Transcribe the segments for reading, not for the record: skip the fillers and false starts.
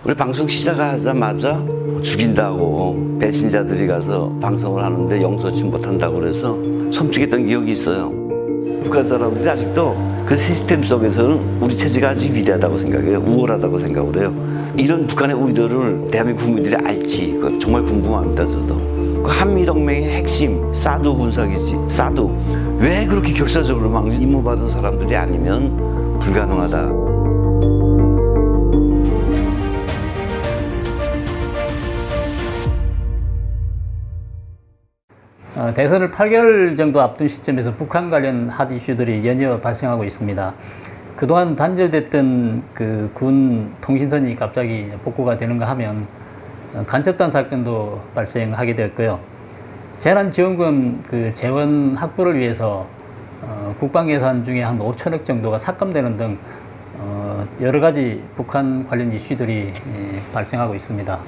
우리 방송 시작하자마자 죽인다고 배신자들이 가서 방송을 하는데 용서치 못한다고 그래서 섬찟했던 기억이 있어요. 북한 사람들이 아직도 그 시스템 속에서는 우리 체제가 아직 위대하다고 생각해요. 우월하다고 생각을 해요. 이런 북한의 의도를 대한민국 국민들이 알지 정말 궁금합니다. 저도 그 한미동맹의 핵심 사드 군사기지 사드 왜 그렇게 결사적으로 막 임무받은 사람들이 아니면 불가능하다. 대선을 8개월 정도 앞둔 시점에서 북한 관련 핫 이슈들이 연이어 발생하고 있습니다. 그동안 단절됐던 그 군 통신선이 갑자기 복구가 되는가 하면 간첩단 사건도 발생하게 되었고요. 재난지원금 그 재원 확보를 위해서 국방 예산 중에 한 5천억 정도가 삭감되는 등 여러 가지 북한 관련 이슈들이 발생하고 있습니다.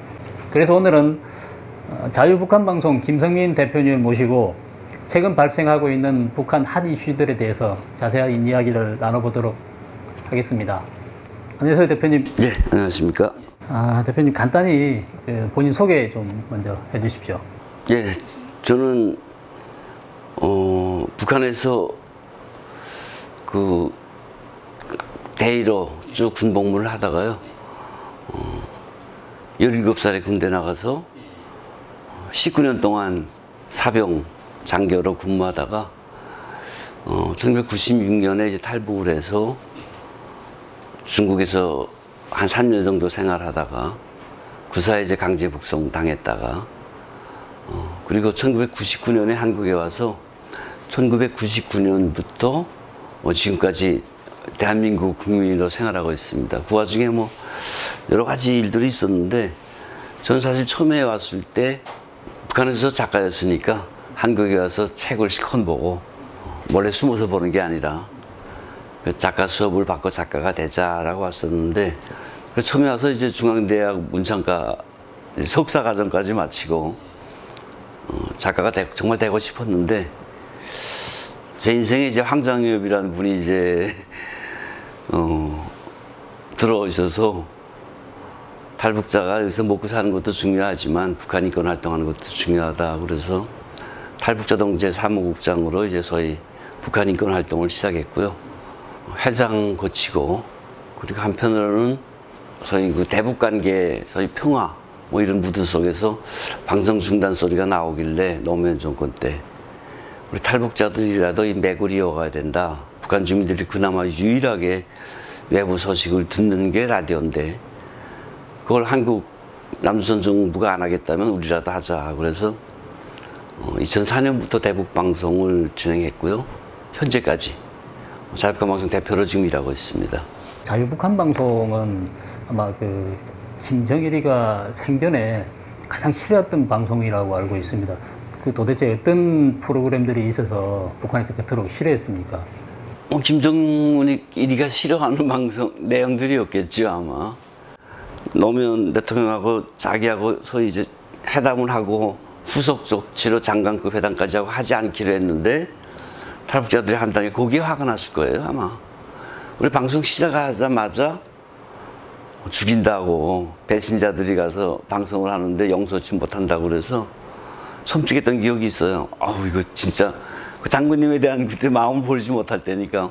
그래서 오늘은 자유북한방송 김성민 대표님을 모시고 최근 발생하고 있는 북한 핫 이슈들에 대해서 자세한 이야기를 나눠보도록 하겠습니다. 안녕하세요, 대표님. 예, 안녕하십니까. 대표님 간단히 본인 소개 좀 먼저 해주십시오. 예, 저는 북한에서 그 대위로 쭉 군복무를 하다가요 17살에 군대 나가서 19년 동안 사병 장교로 근무하다가 1996년에 이제 탈북을 해서 중국에서 한 3년 정도 생활하다가 그 사이에 이제 강제 북송 당했다가 그리고 1999년에 한국에 와서 1999년부터 지금까지 대한민국 국민으로 생활하고 있습니다. 그 와중에 뭐 여러 가지 일들이 있었는데 저는 사실 처음에 왔을 때 북한에서 작가였으니까 한국에 와서 책을 실컷 보고 몰래 숨어서 보는 게 아니라 작가 수업을 받고 작가가 되자라고 왔었는데 처음에 와서 이제 중앙대학 문창과 석사과정까지 마치고 작가가 정말 되고 싶었는데 제 인생에 이제 황장엽이라는 분이 이제 들어오셔서 탈북자가 여기서 먹고 사는 것도 중요하지만 북한 인권 활동하는 것도 중요하다. 그래서 탈북자 동제 사무국장으로 이제 소위 북한 인권 활동을 시작했고요. 회장 거치고 그리고 한편으로는 소위 그 대북 관계 소위 평화 뭐 이런 무드 속에서 방송 중단 소리가 나오길래 노무현 정권 때 우리 탈북자들이라도 이 맥을 이어가야 된다. 북한 주민들이 그나마 유일하게 외부 소식을 듣는 게 라디오인데 그걸 한국 남조선 정부가 안 하겠다면 우리라도 하자. 그래서 2004년부터 대북 방송을 진행했고요. 현재까지 자유북한방송 대표로 지금 일하고 있습니다. 자유북한방송은 아마 그 김정일이가 생전에 가장 싫어했던 방송이라고 알고 있습니다. 그 도대체 어떤 프로그램들이 있어서 북한에서 그토록 싫어했습니까? 김정일이가 싫어하는 방송 내용들이었겠죠 아마. 노무현 대통령하고 자기하고 소위 이제 회담을 하고 후속 조치로 장관급 회담까지 하고 하지 않기로 했는데 탈북자들이 한다니 거기에 화가 났을 거예요 아마. 우리 방송 시작하자마자 죽인다고 배신자들이 가서 방송을 하는데 용서치 못한다고 그래서 섬찟했던 기억이 있어요. 이거 진짜 그 장군님에 대한 그때 마음을 버리지 못할 때니까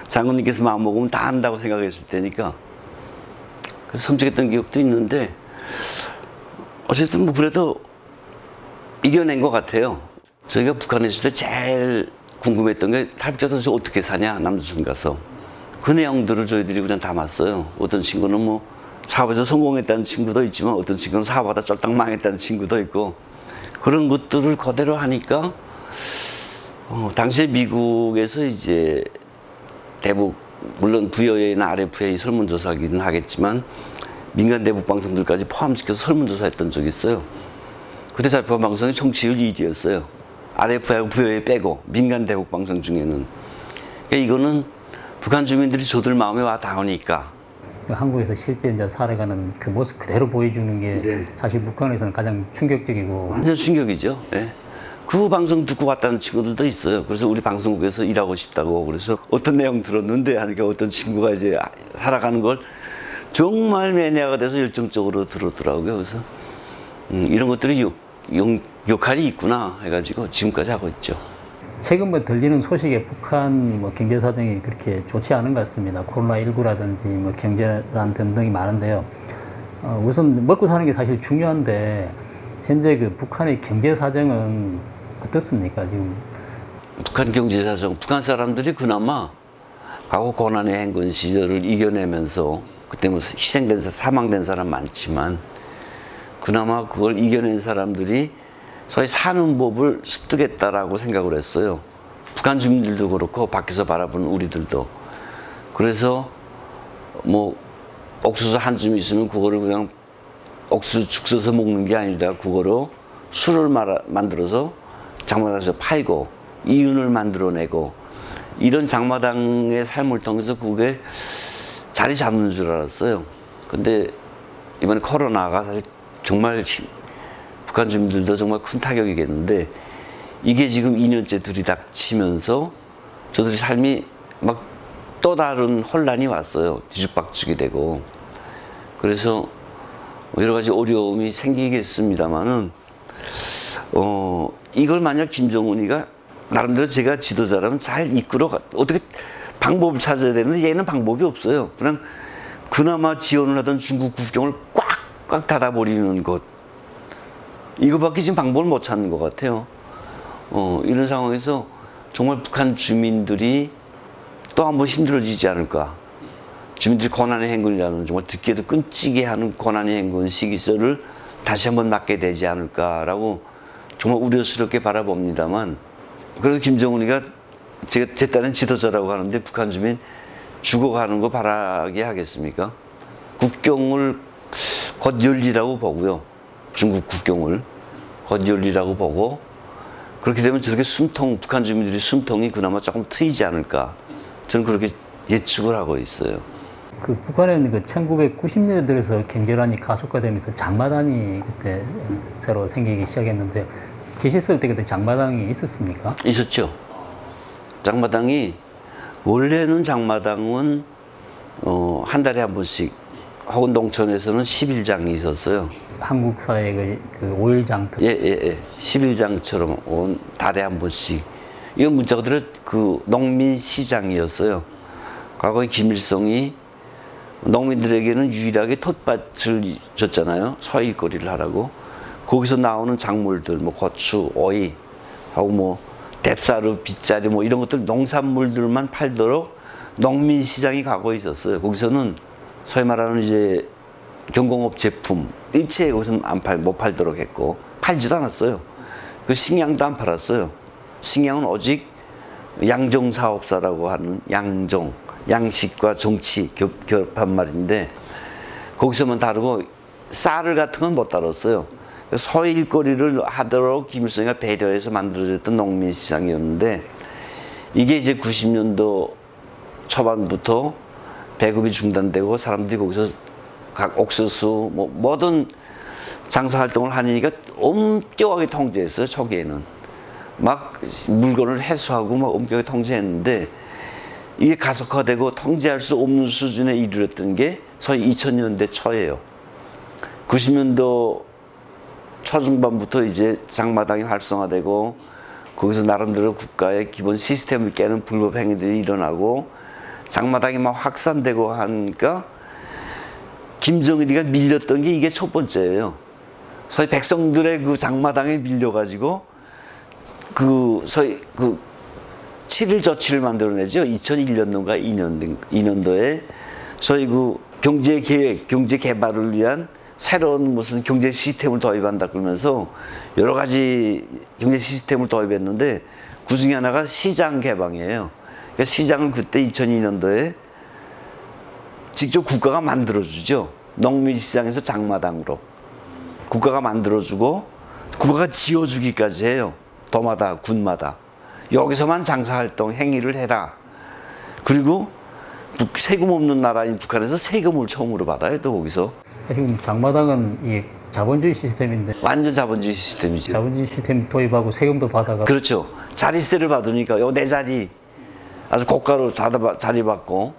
장군님께서 마음 먹으면 다 한다고 생각했을 때니까 그래서 섬찟했던 기억도 있는데 어쨌든 뭐 그래도 이겨낸 것 같아요. 저희가 북한에 있을 때 제일 궁금했던 게 탈북자들 어떻게 사냐 남조선 가서 그 내용들을 저희들이 그냥 담았어요. 어떤 친구는 뭐 사업에서 성공했다는 친구도 있지만 어떤 친구는 사업하다 쫄딱 망했다는 친구도 있고 그런 것들을 그대로 하니까 당시에 미국에서 이제 대북 물론 VOA나 RFA 설문조사기는 하겠지만 민간 대북 방송들까지 포함시켜서 설문조사했던 적이 있어요. 그때 자유북한방송이 청취율 1위였어요. RFA하고 VOA 빼고 민간 대북 방송 중에는. 그러니까 이거는 북한 주민들이 저들 마음에 와 닿으니까. 한국에서 실제 이제 살아가는 그 모습 그대로 보여주는 게 네. 사실 북한에서는 가장 충격적이고. 완전 충격이죠. 네. 그 방송 듣고 왔다는 친구들도 있어요. 그래서 우리 방송국에서 일하고 싶다고. 그래서 어떤 내용 들었는데 하니까 어떤 친구가 이제 살아가는 걸 정말 매니아가 돼서 열정적으로 들었더라고요. 그래서 이런 것들이 역할이 있구나 해가지고 지금까지 하고 있죠. 최근 뭐 들리는 소식에 북한 뭐 경제 사정이 그렇게 좋지 않은 것 같습니다. 코로나19라든지 뭐 경제란 등등이 많은데요. 우선 먹고 사는 게 사실 중요한데 현재 그 북한의 경제 사정은 어떻습니까 지금? 북한 경제 사정, 북한 사람들이 그나마 과거 고난의 행군 시절을 이겨내면서 그때 뭐 희생된 사망된 사람 많지만 그나마 그걸 이겨낸 사람들이 소위 사는 법을 습득했다라고 생각을 했어요. 북한 주민들도 그렇고 밖에서 바라보는 우리들도. 그래서 뭐 옥수수 한 줌 있으면 그거를 그냥 옥수수 죽 써서 먹는 게 아니라 그거로 술을 만들어서 장마당에서 팔고 이윤을 만들어내고 이런 장마당의 삶을 통해서 그게 자리 잡는 줄 알았어요. 근데 이번에 코로나가 사실 정말 북한 주민들도 정말 큰 타격이겠는데 이게 지금 2년째 들이닥치면서 저들의 삶이 막 또 다른 혼란이 왔어요. 뒤죽박죽이 되고. 그래서 여러 가지 어려움이 생기겠습니다만은 이걸 만약 김정은이가 나름대로 제가 지도자라면 잘 어떻게 방법을 찾아야 되는데 얘는 방법이 없어요. 그냥 그나마 지원을 하던 중국 국경을 꽉꽉 닫아버리는 것. 이거밖에 지금 방법을 못 찾는 것 같아요. 이런 상황에서 정말 북한 주민들이 또 한 번 힘들어지지 않을까. 주민들이 고난의 행군이라는 정말 듣기에도 끔찍해 하는 고난의 행군 시기설을 다시 한번 맞게 되지 않을까라고 정말 우려스럽게 바라봅니다만 그래도 김정은이가 제 딴엔 지도자라고 하는데 북한 주민 죽어가는 거 바라게 하겠습니까? 국경을 곧 열리라고 보고요. 중국 국경을 곧 열리라고 보고 그렇게 되면 저렇게 북한 주민들이 숨통이 그나마 조금 트이지 않을까. 저는 그렇게 예측을 하고 있어요. 그 북한은 그 1990년대 들어서 경제란이 가속화되면서 장마당이 그때 새로 생기기 시작했는데 계셨을 때 그때 장마당이 있었습니까? 있었죠. 장마당이 원래는 장마당은 한 달에 한 번씩 혹은 농촌에서는 10일장이 있었어요. 한국 사회의 그 5일장 예. 10일장처럼 달에 한 번씩. 이건 문자 그대로 그 농민시장이었어요. 과거에 김일성이 농민들에게는 유일하게 텃밭을 줬잖아요. 서일거리를 하라고. 거기서 나오는 작물들, 뭐 고추, 오이, 하고 뭐 뎁사루, 빗자리 뭐 이런 것들 농산물들만 팔도록 농민시장이 과거에 있었어요. 거기서는 소위 말하는 이제 경공업 제품 일체에 거기서는 못 팔도록 했고 팔지도 않았어요. 그 식량도 안 팔았어요. 식량은 오직 양정사업사라고 하는 양식과 정치 겹한 말인데 거기서만 다루고 쌀을 같은 건 못 다뤘어요. 서일거리를 하도록 김일성이가 배려해서 만들어졌던 농민시장이었는데 이게 이제 90년도 초반부터 배급이 중단되고 사람들이 거기서 각 옥수수 뭐 모든 장사활동을 하니까 엄격하게 통제했어요. 초기에는 막 물건을 회수하고 막 엄격하게 통제했는데 이게 가속화되고 통제할 수 없는 수준에 이르렀던 게 소위 2000년대 초예요. 90년도 초중반부터 이제 장마당이 활성화되고 거기서 나름대로 국가의 기본 시스템을 깨는 불법 행위들이 일어나고 장마당이 막 확산되고 하니까 김정일이가 밀렸던 게 이게 첫 번째예요. 소위 백성들의 그 장마당에 밀려가지고 그 소위 그 7일 조치를 만들어내죠. 2001년도인가 2년도에 소위 그 경제 계획, 경제 개발을 위한 새로운 무슨 경제 시스템을 도입한다 그러면서 여러 가지 경제 시스템을 도입했는데 그 중에 하나가 시장 개방이에요. 그러니까 시장을 그때 2002년도에 직접 국가가 만들어주죠. 농민시장에서 장마당으로 국가가 만들어주고 국가가 지어주기까지 해요. 도마다 군마다 여기서만 장사활동 행위를 해라. 그리고 세금 없는 나라인 북한에서 세금을 처음으로 받아요. 또 거기서 지금 장마당은 이 자본주의 시스템인데 완전 자본주의 시스템이죠. 자본주의 시스템 도입하고 세금도 받아가 그렇죠. 자리세를 받으니까 요 내 자리 아주 고가로 자리 받고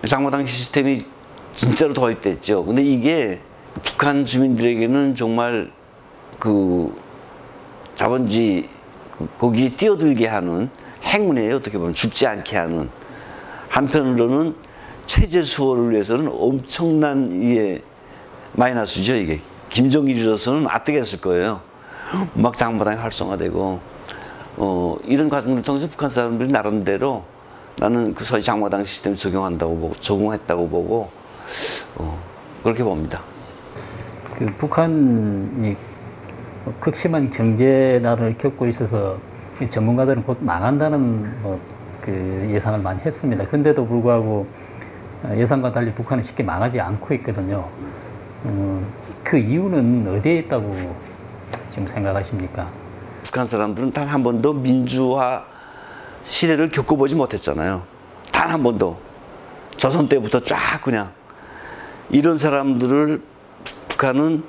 장마당 시스템이 진짜로 도입됐죠. 근데 이게 북한 주민들에게는 정말 그 자본주의 거기에 뛰어들게 하는 행운이에요. 어떻게 보면 죽지 않게 하는. 한편으로는 체제 수호를 위해서는 엄청난 이게 마이너스죠. 이게 김정일이로서는 아뜨겠을 거예요. 막 장마당이 활성화되고 이런 과정을 통해서 북한 사람들이 나름대로 나는 그 소위 장마당 시스템 적용한다고 보고 적용했다고 보고 그렇게 봅니다. 그 북한이 극심한 경제난을 겪고 있어서 전문가들은 곧 망한다는 그 예상을 많이 했습니다. 그런데도 불구하고 예상과 달리 북한은 쉽게 망하지 않고 있거든요. 그 이유는 어디에 있다고 지금 생각하십니까? 북한 사람들은 단 한 번도 민주화 시대를 겪어보지 못했잖아요. 단 한 번도. 조선 때부터 쫙 그냥. 이런 사람들을 북한은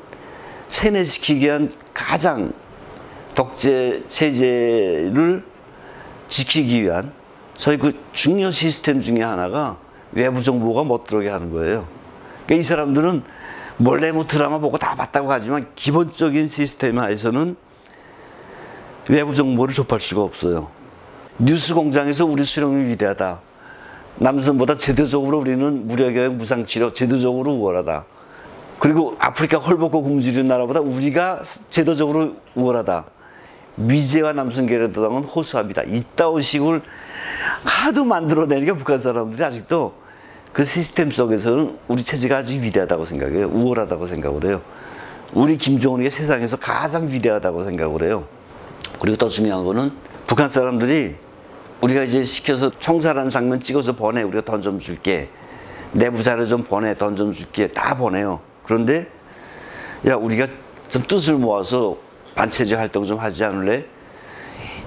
세뇌시키기 위한 가장 독재 체제를 지키기 위한 소위 그 중요 시스템 중에 하나가 외부 정보가 못 들어오게 하는 거예요. 그러니까 이 사람들은 몰래 뭐 드라마 보고 다 봤다고 하지만 기본적인 시스템 하에서는 외부 정보를 접할 수가 없어요. 뉴스 공장에서 우리 수령이 위대하다. 남선보다 제도적으로 우리는 무료교육, 무상치료, 제도적으로 우월하다. 그리고 아프리카 헐벗고 굶주리는 나라보다 우리가 제도적으로 우월하다. 미제와 남선계열도당은 호수합니다. 이따운 식을 하도 만들어내니까 북한 사람들이 아직도 그 시스템 속에서는 우리 체제가 아주 위대하다고 생각해요. 우월하다고 생각을 해요. 우리 김정은이 세상에서 가장 위대하다고 생각을 해요. 그리고 더 중요한 거는 북한 사람들이 우리가 이제 시켜서 총살하는 장면 찍어서 보내. 우리가 돈 좀 줄게. 내부 자료 좀 보내. 돈 좀 줄게. 다 보내요. 그런데 야 우리가 좀 뜻을 모아서 반체제 활동 좀 하지 않을래?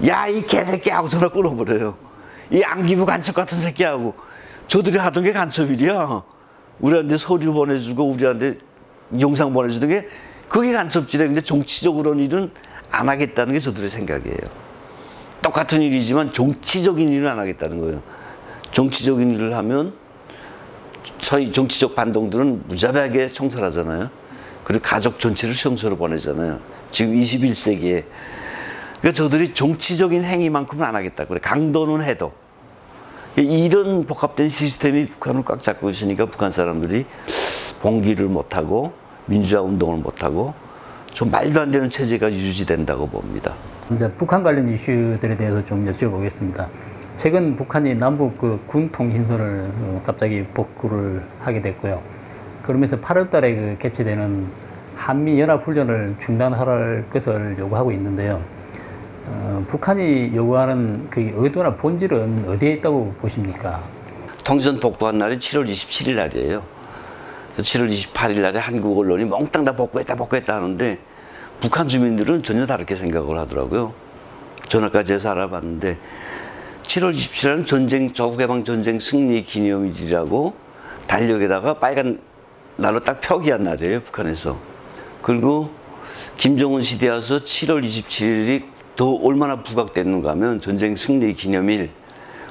야 이 개새끼하고 전화 끊어버려요. 이 안기부 간첩 같은 새끼하고 저들이 하던 게 간첩일이야. 우리한테 서류 보내주고 우리한테 영상 보내주던 게 그게 간첩질이야. 근데 정치적으로는 일은 안 하겠다는 게 저들의 생각이에요. 똑같은 일이지만 정치적인 일은 안 하겠다는 거예요. 정치적인 일을 하면 저희 정치적 반동들은 무자비하게 청산하잖아요. 그리고 가족 전체를 수용소로 보내잖아요. 지금 21세기에. 그러니까 저들이 정치적인 행위만큼은 안 하겠다. 그래 강도는 해도. 이런 복합된 시스템이 북한을 꽉 잡고 있으니까 북한 사람들이 봉기를 못하고 민주화 운동을 못하고 좀 말도 안 되는 체제가 유지된다고 봅니다. 이제 북한 관련 이슈들에 대해서 좀 여쭤보겠습니다. 최근 북한이 남북 그 군 통신선을 갑자기 복구를 하게 됐고요. 그러면서 8월 달에 그 개최되는 한미 연합 훈련을 중단할 것을 요구하고 있는데요. 북한이 요구하는 그 의도나 본질은 어디에 있다고 보십니까? 통신선 복구한 날이 7월 27일 날이에요. 7월 28일 날에 한국 언론이 몽땅 다 복구했다 하는데 북한 주민들은 전혀 다르게 생각을 하더라고요. 전화까지 해서 알아봤는데 7월 27일은 전쟁, 조국해방 전쟁 승리 기념일이라고 달력에다가 빨간 날로 딱 표기한 날이에요, 북한에서. 그리고 김정은 시대 와서 7월 27일이 더 얼마나 부각됐는가 하면 전쟁 승리 기념일,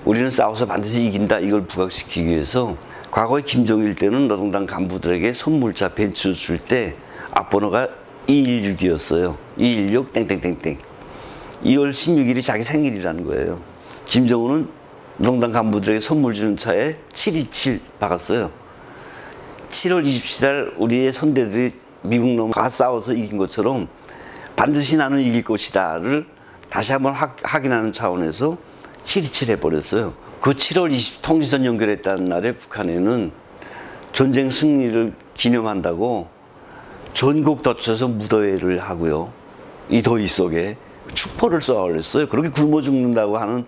우리는 싸워서 반드시 이긴다, 이걸 부각시키기 위해서 과거에 김정일 때는 노동당 간부들에게 선물차 벤츠 줄 때 앞번호가 216이었어요. 216 땡땡땡땡. 2월 16일이 자기 생일이라는 거예요. 김정은은 노동당 간부들에게 선물 주는 차에 727 박았어요. 7월 27일 우리의 선대들이 미국 놈과 싸워서 이긴 것처럼 반드시 나는 이길 것이다를 다시 한번 확인하는 차원에서 727 해버렸어요. 그 7월 20 통신선 연결했다는 날에 북한에는 전쟁 승리를 기념한다고 전국 덧쳐서 무더회를 하고요. 이 더위 속에 축포를 쏘아 올렸어요. 그렇게 굶어 죽는다고 하는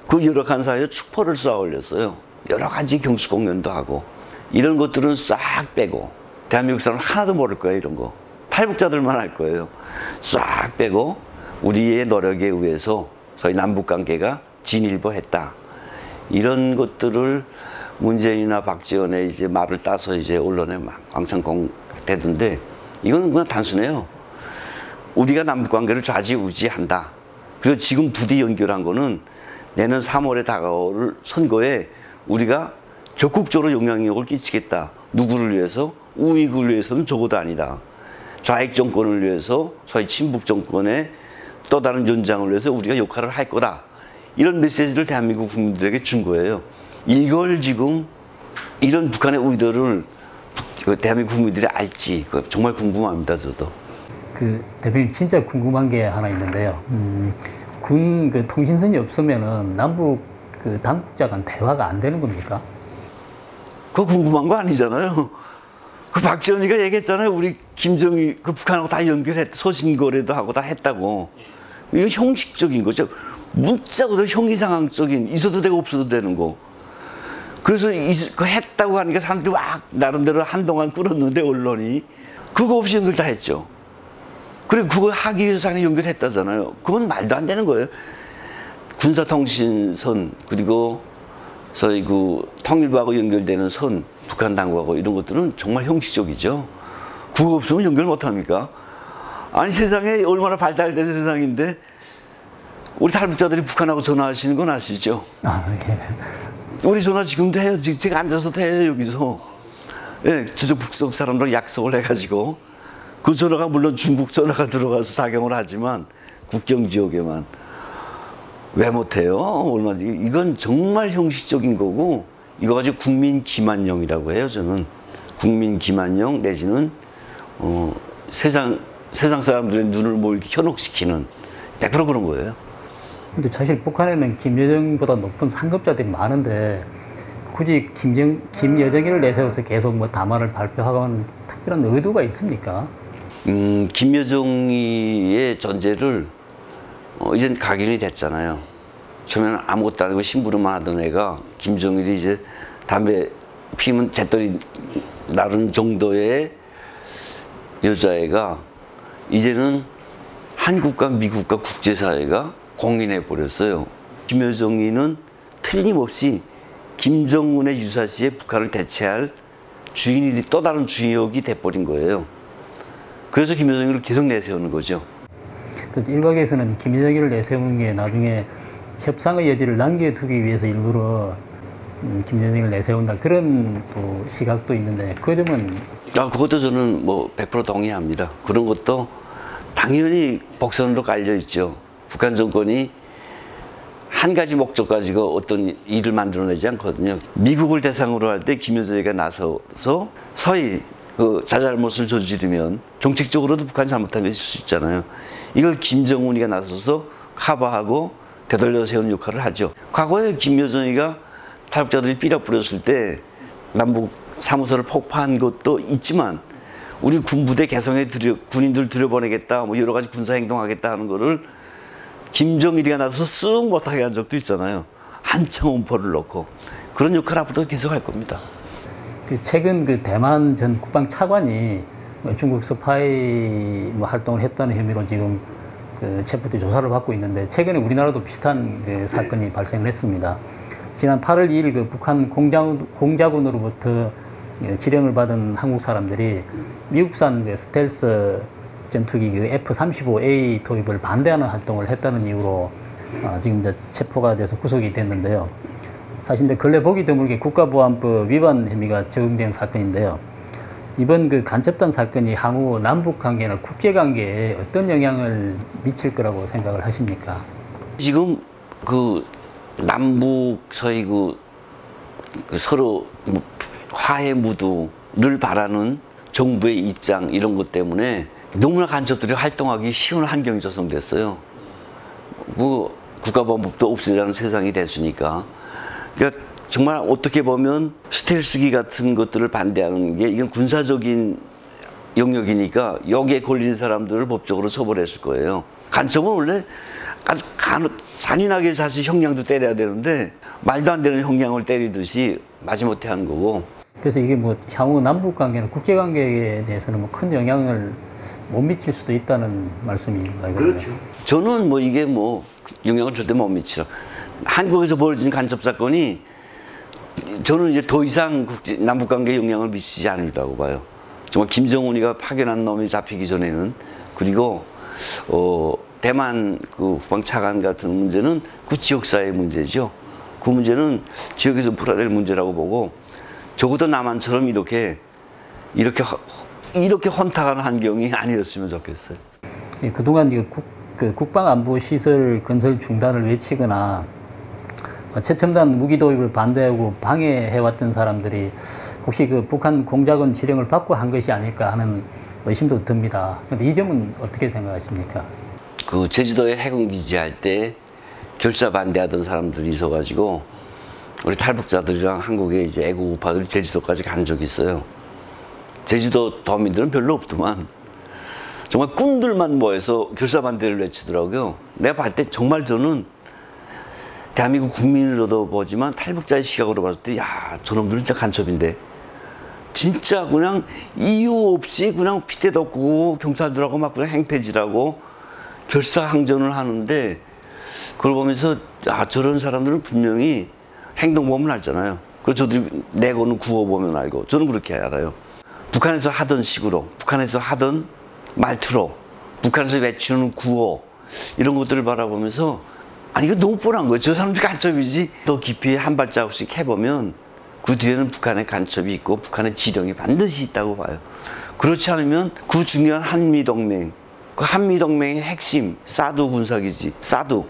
그 열악한 사회에 축포를 쏘아 올렸어요. 여러 가지 경축 공연도 하고 이런 것들은 싹 빼고 대한민국 사람은 하나도 모를 거예요. 이런 거 탈북자들만 할 거예요. 싹 빼고 우리의 노력에 의해서 저희 남북관계가 진일보했다. 이런 것들을 문재인이나 박지원의 이제 말을 따서 이제 언론에 막 왕창 공대던데 이거는 그냥 단순해요. 우리가 남북관계를 좌지우지한다. 그리고 지금 부디 연결한 거는 내년 3월에 다가올 선거에 우리가 적극적으로 영향력을 끼치겠다. 누구를 위해서? 우익을 위해서는 적어도 아니다. 좌익 정권을 위해서, 소위 친북 정권의 또 다른 연장을 위해서 우리가 역할을 할 거다. 이런 메시지를 대한민국 국민들에게 준 거예요. 이걸 지금 이런 북한의 의도를 대한민국 국민들이 알지 정말 궁금합니다. 저도. 그 대표님 진짜 궁금한 게 하나 있는데요. 군 그 통신선이 없으면은 남북 그 당국자 간 대화가 안 되는 겁니까? 그거 궁금한 거 아니잖아요. 그 박지원이가 얘기했잖아요. 우리 김정일 그 북한하고 다 연결했, 소신거래도 하고 다 했다고. 이건 형식적인 거죠. 문자고도 형이상항적인 있어도 되고 없어도 되는 거. 그래서 그 했다고 하니까 사람들이 막 나름대로 한동안 끌었는데 언론이 그거 없이 연결 다 했죠. 그리고 그거 하기 위해서 자기 연결했다잖아요. 그건 말도 안 되는 거예요. 군사통신선 그리고 저희 그 통일부하고 연결되는 선, 북한 당국하고 이런 것들은 정말 형식적이죠. 그거 없으면 연결 못 합니까? 아니 세상에 얼마나 발달된 세상인데 우리 탈북자들이 북한하고 전화하시는 건 아시죠? 아, 예. 우리 전화 지금도 해요. 제가 앉아서도 해요, 여기서. 예, 저쪽 북쪽 사람들 약속을 해가지고. 그 전화가 물론 중국 전화가 들어가서 작용을 하지만, 국경 지역에만. 왜 못해요? 얼마나, 이건 정말 형식적인 거고, 이거 가지고 국민 기만령이라고 해요, 저는. 국민 기만령 내지는, 세상 사람들의 눈을 뭐 이렇게 현혹시키는, 100% 그런 거예요. 근데 사실 북한에는 김여정보다 높은 상급자들이 많은데 굳이 김여정이를 내세워서 계속 뭐 담화를 발표하거나 특별한 의도가 있습니까? 김여정이의 존재를 이젠 각인이 됐잖아요. 처음에는 아무것도 아니고 심부름만 하던 애가 김정일이 이제 담배 피면 재떨이 나른 정도의 여자애가 이제는 한국과 미국과 국제사회가 공인해 버렸어요. 김여정이는 틀림없이 김정은의 유사시에 북한을 대체할 주인이 또 다른 주역이 돼버린 거예요. 그래서 김여정이를 계속 내세우는 거죠. 그 일각에서는 김여정이를 내세우는 게 나중에 협상의 여지를 남겨두기 위해서 일부러 김여정이를 내세운다 그런 또 시각도 있는데 그 점은 그것도 저는 뭐 100% 동의합니다. 그런 것도 당연히 복선으로 깔려 있죠. 북한 정권이 한 가지 목적 가지고 어떤 일을 만들어내지 않거든요. 미국을 대상으로 할 때 김여정이가 나서서 서히 그 자잘못을 저지르면 정책적으로도 북한이 잘못한 게 있을 수 있잖아요. 이걸 김정은이가 나서서 커버하고 되돌려 세운 역할을 하죠. 과거에 김여정이가 탈북자들이 삐려 뿌렸을 때 남북 사무소를 폭파한 것도 있지만 우리 군부대 개성에 군인들 들여보내겠다, 뭐 여러 가지 군사 행동하겠다 하는 거를 김정일이가 나서서 쓱 못하게 한 적도 있잖아요. 한참 엄포를 넣고. 그런 역할 앞으로도 계속 할 겁니다. 최근 그 대만 전 국방차관이 중국 스파이 활동을 했다는 혐의로 지금 그 체포돼 조사를 받고 있는데 최근에 우리나라도 비슷한 그 사건이 발생을 했습니다. 지난 8월 2일 그 북한 공작원으로부터 지령을 받은 한국 사람들이 미국산 그 스텔스 전투기 그 F-35A 도입을 반대하는 활동을 했다는 이유로 지금 이제 체포가 돼서 구속이 됐는데요. 사실 이제 근래 보기 드물게 국가보안법 위반 혐의가 적용된 사건인데요. 이번 그 간첩단 사건이 향후 남북 관계나 국제 관계에 어떤 영향을 미칠 거라고 생각을 하십니까? 지금 그 남북 서희 그 서로 화해 무드를 바라는 정부의 입장 이런 것 때문에 너무나 간첩들이 활동하기 쉬운 환경이 조성됐어요. 뭐 국가보안법도 없애자는 세상이 됐으니까. 그러니까 정말 어떻게 보면 스텔스기 같은 것들을 반대하는 게 이건 군사적인 영역이니까 여기에 걸린 사람들을 법적으로 처벌했을 거예요. 간첩은 원래 아주 잔인하게 사실 형량도 때려야 되는데 말도 안 되는 형량을 때리듯이 마지못해 한 거고. 그래서 이게 뭐 향후 남북 관계나 국제 관계에 대해서는 뭐 큰 영향을 못 미칠 수도 있다는 말씀인가요? 그렇죠. 저는 뭐 이게 뭐 영향을 절대 못 미치죠. 한국에서 벌어진 간첩 사건이 저는 이제 더 이상 남북 관계에 영향을 미치지 않으리라고 봐요. 정말 김정은이가 파견한 놈이 잡히기 전에는. 그리고 대만 그 국방차관 같은 문제는 그 지역사회의 문제죠. 그 문제는 지역에서 풀어야 될 문제라고 보고 적어도 남한처럼 이렇게 이렇게 혼탁한 환경이 아니었으면 좋겠어요. 예, 그동안 그 국방안보시설 건설 중단을 외치거나 최첨단 무기 도입을 반대하고 방해해왔던 사람들이 혹시 그 북한 공작원 지령을 받고 한 것이 아닐까 하는 의심도 듭니다. 그런데 이 점은 어떻게 생각하십니까? 그 제주도에 해군기지 할 때 결사 반대하던 사람들이 있어가지고 우리 탈북자들이랑 한국의 이제 애국 우파들이 제주도까지 간 적이 있어요. 제주도 도민들은 별로 없더만 정말 꾼들만 모여서 결사 반대를 외치더라고요. 내가 봤을 때 정말 저는 대한민국 국민으로도 보지만 탈북자의 시각으로 봤을 때 야, 저놈들은 진짜 간첩인데 진짜 그냥 이유 없이 그냥 피대도 없고 경찰들하고 막 그냥 행패질하고 결사항전을 하는데 그걸 보면서 아, 저런 사람들은 분명히 행동보험을 알잖아요. 그래서 저도 내고는 구호보면 알고 저는 그렇게 알아요. 북한에서 하던 식으로, 북한에서 하던 말투로, 북한에서 외치는 구호 이런 것들을 바라보면서 아니 이거 너무 뻔한 거예요. 저 사람들이 간첩이지. 더 깊이 한 발자국씩 해보면 그 뒤에는 북한의 간첩이 있고 북한의 지령이 반드시 있다고 봐요. 그렇지 않으면 그 중요한 한미동맹, 그 한미동맹의 핵심 사드 군사기지, 사드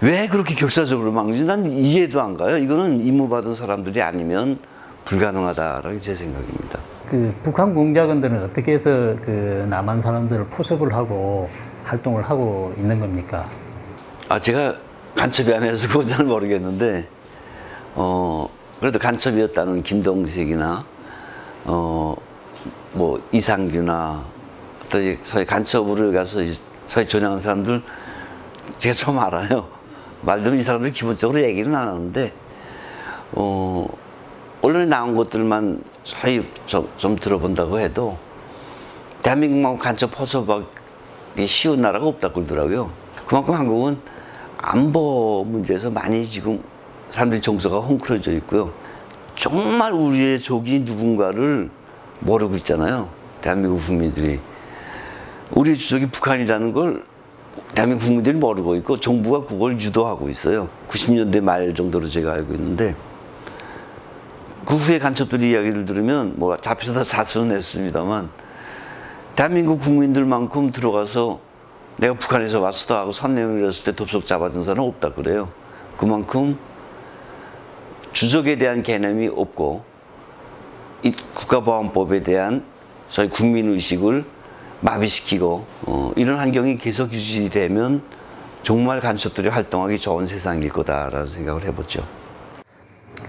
왜 그렇게 결사적으로 막는지 난 이해도 안 가요. 이거는 임무받은 사람들이 아니면 불가능하다라는 제 생각입니다. 그 북한 공작원들은 어떻게 해서 그 남한 사람들을 포섭을 하고 활동을 하고 있는 겁니까? 아, 제가 간첩이 아니어서 그건 잘 모르겠는데, 그래도 간첩이었다는 김동식이나, 뭐, 이상규나, 또 소위 간첩으로 가서 소위 전향한 사람들 제가 처음 알아요. 말들은 이 사람들이 기본적으로 얘기는 안 하는데, 언론에 나온 것들만 소위 좀 들어본다고 해도, 대한민국만 간첩 포섭하기 쉬운 나라가 없다고 그러더라고요. 그만큼 한국은 안보 문제에서 많이 지금 사람들이 정서가 헝클어져 있고요. 정말 우리의 적이 누군가를 모르고 있잖아요. 대한민국 국민들이. 우리 주적이 북한이라는 걸 대한민국 국민들이 모르고 있고 정부가 그걸 유도하고 있어요. 90년대 말 정도로 제가 알고 있는데 그 후에 간첩들이 이야기를 들으면 뭐 잡혀서 자수는 했습니다만 대한민국 국민들만큼 들어가서 내가 북한에서 왔어 하고 선내용을 했을 때 덥석 잡아준 사람은 없다 그래요. 그만큼 주적에 대한 개념이 없고 이 국가보안법에 대한 저희 국민의식을 마비시키고 이런 환경이 계속 유지되면 정말 간첩들이 활동하기 좋은 세상일 거다라는 생각을 해보죠.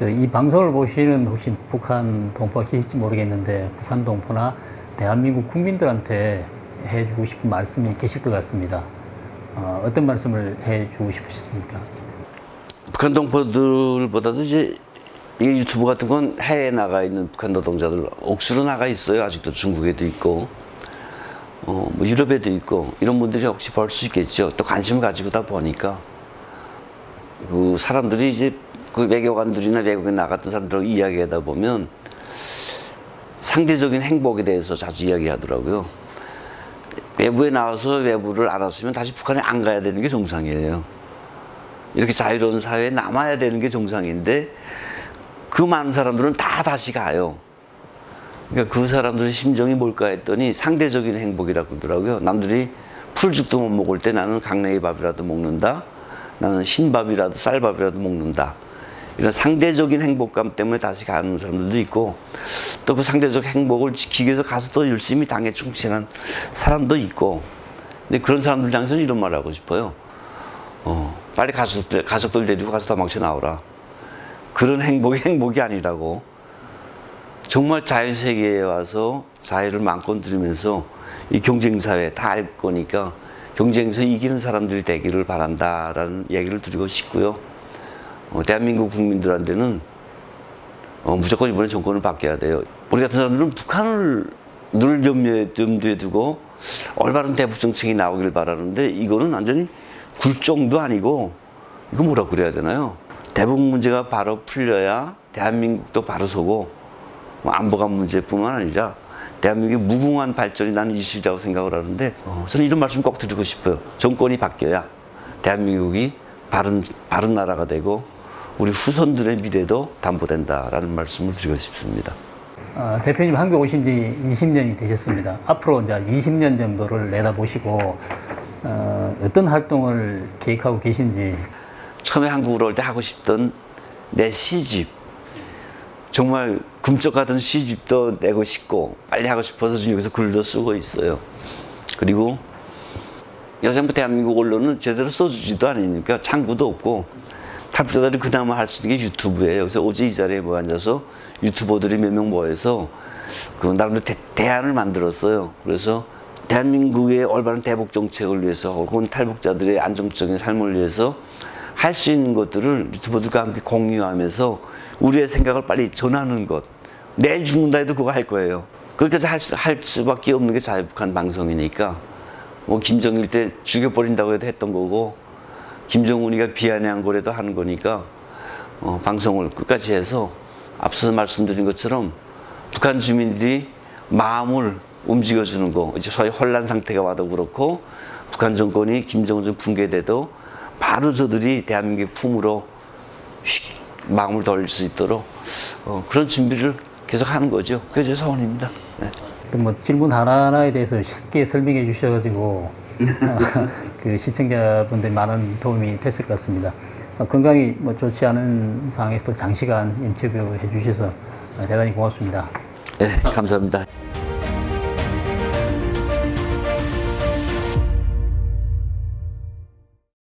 이 방송을 보시는 혹시 북한 동포가 계실지 모르겠는데 북한 동포나 대한민국 국민들한테 해주고 싶은 말씀이 계실 것 같습니다. 어떤 말씀을 해주고 싶으십니까? 북한 동포들보다도 이제 이 유튜브 같은 건 해외에 나가 있는 북한 노동자들 억수로 나가 있어요. 아직도 중국에도 있고 뭐 유럽에도 있고 이런 분들이 혹시 볼 수 있겠죠. 또 관심을 가지고다 보니까 그 사람들이 이제 그 외교관들이나 외국에 나갔던 사람들하고 이야기하다 보면 상대적인 행복에 대해서 자주 이야기하더라고요. 외부에 나와서 외부를 알았으면 다시 북한에 안 가야 되는 게 정상이에요. 이렇게 자유로운 사회에 남아야 되는 게 정상인데 그 많은 사람들은 다 다시 가요. 그러니까 그 사람들의 심정이 뭘까 했더니 상대적인 행복이라고 그러더라고요. 남들이 풀죽도 못 먹을 때 나는 강냉이 밥이라도 먹는다. 나는 흰밥이라도 쌀밥이라도 먹는다. 이런 상대적인 행복감 때문에 다시 가는 사람들도 있고 또 그 상대적 행복을 지키기 위해서 가서 더 열심히 당에 충실한 사람도 있고 근데 그런 사람들 향해서는 이런 말 하고 싶어요. 빨리 가족들 데리고 가서 도망쳐 나오라. 그런 행복이 아니라고. 정말 자유세계에 와서 자유를 마음껏 누리면서 이 경쟁사회 다 알 거니까 경쟁에서 이기는 사람들이 되기를 바란다라는 얘기를 드리고 싶고요. 대한민국 국민들한테는 무조건 이번에 정권을 바뀌어야 돼요. 우리 같은 사람들은 북한을 늘 염두에 두고 올바른 대북 정책이 나오길 바라는데 이거는 완전히 굴종도 아니고 이거 뭐라고 그래야 되나요? 대북 문제가 바로 풀려야 대한민국도 바로 서고 안보가 문제뿐만 아니라 대한민국의 무궁한 발전이 나는 이슈라고 생각을 하는데 저는 이런 말씀 꼭 드리고 싶어요. 정권이 바뀌어야 대한민국이 바른 나라가 되고 우리 후손들의 미래도 담보된다라는 말씀을 드리고 싶습니다. 대표님 한국 오신 지 20년이 되셨습니다. 앞으로 이제 20년 정도를 내다보시고 어떤 활동을 계획하고 계신지. 처음에 한국으로 올 때 하고 싶던 내 시집, 정말 꿈쩍하던 시집도 내고 싶고 빨리 하고 싶어서 지금 여기서 글도 쓰고 있어요. 그리고 여전부 대한민국 언론은 제대로 써주지도 않으니까 창구도 없고 탈북자들이 그나마 할 수 있는 게 유튜브예요. 그래서 어제 이 자리에 앉아서 유튜버들이 몇 명 모여서 그 나름대로 대안을 만들었어요. 그래서 대한민국의 올바른 대북 정책을 위해서 혹은 탈북자들의 안정적인 삶을 위해서 할 수 있는 것들을 유튜버들과 함께 공유하면서 우리의 생각을 빨리 전하는 것. 내일 죽는다 해도 그거 할 거예요. 그렇게 해서 할 수밖에 없는 게 자유북한 방송이니까 뭐 김정일 때 죽여버린다고 해도 했던 거고 김정은이가 비아냥한 거라도 하는 거니까 방송을 끝까지 해서 앞서 말씀드린 것처럼 북한 주민들이 마음을 움직여주는 거, 이제 소위 혼란 상태가 와도 그렇고 북한 정권이 김정은 붕괴돼도 바로 저들이 대한민국의 품으로 마음을 돌릴 수 있도록 그런 준비를 계속 하는 거죠. 그게 제 소원입니다. 네. 뭐 질문 하나하나에 대해서 쉽게 설명해 주셔가지고 그 시청자분들 많은 도움이 됐을 것 같습니다. 건강이 뭐 좋지 않은 상황에서도 장시간 인터뷰해 주셔서 대단히 고맙습니다. 네, 감사합니다.